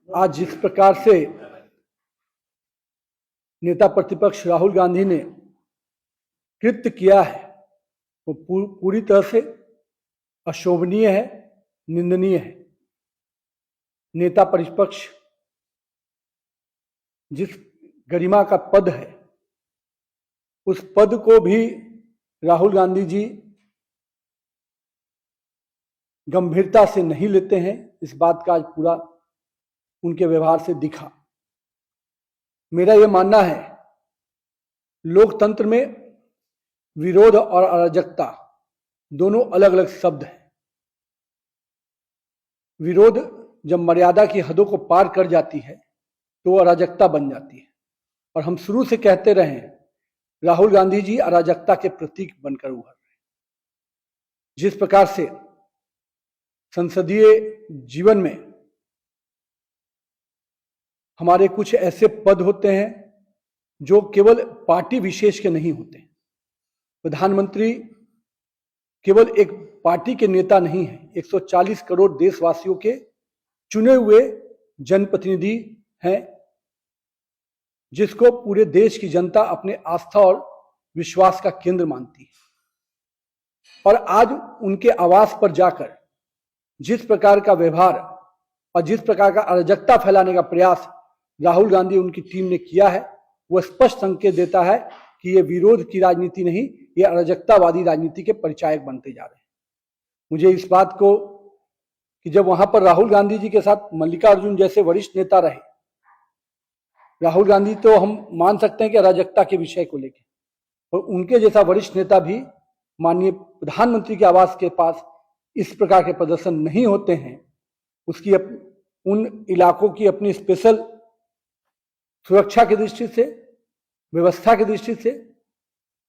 आज जिस प्रकार से नेता प्रतिपक्ष राहुल गांधी ने कृत्य किया है वो पूरी तरह से अशोभनीय है, निंदनीय है। नेता प्रतिपक्ष जिस गरिमा का पद है उस पद को भी राहुल गांधी जी गंभीरता से नहीं लेते हैं। इस बात का आज पूरा उनके व्यवहार से दिखा। मेरा यह मानना है लोकतंत्र में विरोध और अराजकता दोनों अलग अलग शब्द हैं। विरोध जब मर्यादा की हदों को पार कर जाती है तो अराजकता बन जाती है, और हम शुरू से कहते रहे हैं राहुल गांधी जी अराजकता के प्रतीक बनकर उभर रहे हैं। जिस प्रकार से संसदीय जीवन में हमारे कुछ ऐसे पद होते हैं जो केवल पार्टी विशेष के नहीं होते। प्रधानमंत्री केवल एक पार्टी के नेता नहीं है, 140 करोड़ देशवासियों के चुने हुए जनप्रतिनिधि हैं, जिसको पूरे देश की जनता अपने आस्था और विश्वास का केंद्र मानती है। और आज उनके आवास पर जाकर जिस प्रकार का व्यवहार और जिस प्रकार का अराजकता फैलाने का प्रयास राहुल गांधी उनकी टीम ने किया है वो स्पष्ट संकेत देता है कि ये विरोध की राजनीति नहीं, ये अराजकतावादी राजनीति के परिचायक बनते जा रहे हैं। मुझे इस बात को कि जब वहां पर राहुल गांधी जी के साथ मल्लिकार्जुन जैसे वरिष्ठ नेता रहे, राहुल गांधी तो हम मान सकते हैं कि अराजकता के विषय को लेकर, और उनके जैसा वरिष्ठ नेता भी माननीय प्रधानमंत्री के आवास के पास इस प्रकार के प्रदर्शन नहीं होते हैं। उसकी उन इलाकों की अपनी स्पेशल सुरक्षा की दृष्टि से, व्यवस्था की दृष्टि से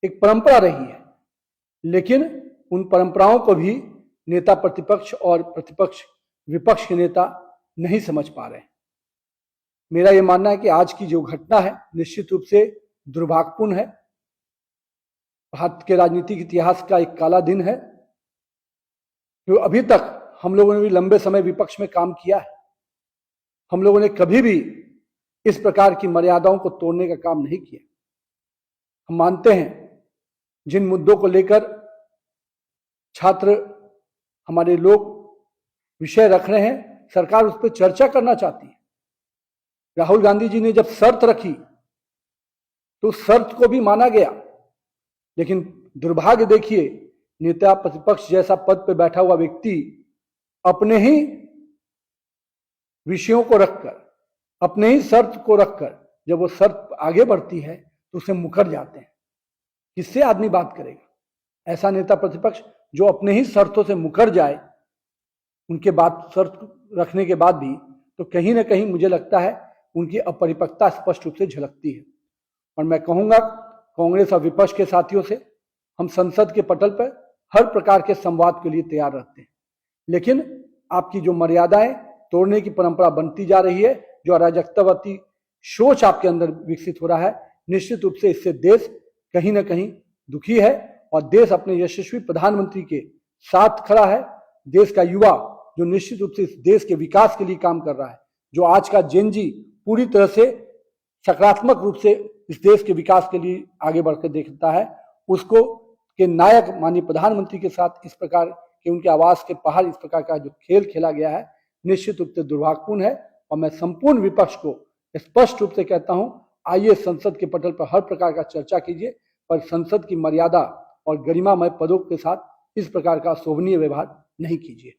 एक परंपरा रही है, लेकिन उन परंपराओं को भी नेता प्रतिपक्ष और प्रतिपक्ष विपक्ष के नेता नहीं समझ पा रहे हैं। मेरा यह मानना है कि आज की जो घटना है निश्चित रूप से दुर्भाग्यपूर्ण है। भारत के राजनीतिक इतिहास का एक काला दिन है। जो अभी तक हम लोगों ने भी लंबे समय विपक्ष में काम किया है, हम लोगों ने कभी भी इस प्रकार की मर्यादाओं को तोड़ने का काम नहीं किया। हम मानते हैं जिन मुद्दों को लेकर छात्र हमारे लोग विषय रख रहे हैं, सरकार उस पर चर्चा करना चाहती है। राहुल गांधी जी ने जब शर्त रखी तो शर्त को भी माना गया, लेकिन दुर्भाग्य देखिए नेता प्रतिपक्ष जैसा पद पर बैठा हुआ व्यक्ति अपने ही विषयों को रखकर, अपने ही शर्त को रखकर जब वो शर्त आगे बढ़ती है तो उसे मुकर जाते हैं। किससे आदमी बात करेगा? ऐसा नेता प्रतिपक्ष जो अपने ही शर्तों से मुकर जाए, उनके बाद शर्त रखने के बाद भी, तो कहीं ना कहीं मुझे लगता है उनकी अपरिपक्वता स्पष्ट रूप से झलकती है। और मैं कहूंगा कांग्रेस और विपक्ष के साथियों से, हम संसद के पटल पर हर प्रकार के संवाद के लिए तैयार रहते हैं, लेकिन आपकी जो मर्यादाएं तोड़ने की परंपरा बनती जा रही है, जो अराजकतावादी सोच आपके अंदर विकसित हो रहा है, निश्चित रूप से इससे देश कहीं ना कहीं दुखी है। और देश अपने यशस्वी प्रधानमंत्री के साथ खड़ा है। देश का युवा जो निश्चित रूप से इस देश के विकास के लिए काम कर रहा है, जो आज का जेन जी पूरी तरह से सकारात्मक रूप से इस देश के विकास के लिए आगे बढ़कर देखता है, उसको के नायक माननीय प्रधानमंत्री के साथ इस प्रकार के उनके आवास के बाहर इस प्रकार का जो खेल खेला गया है निश्चित रूप से दुर्भाग्यपूर्ण है। और मैं संपूर्ण विपक्ष को स्पष्ट रूप से कहता हूं, आइए संसद के पटल पर हर प्रकार का चर्चा कीजिए, पर संसद की मर्यादा और गरिमामय पदों के साथ इस प्रकार का शोभनीय व्यवहार नहीं कीजिए।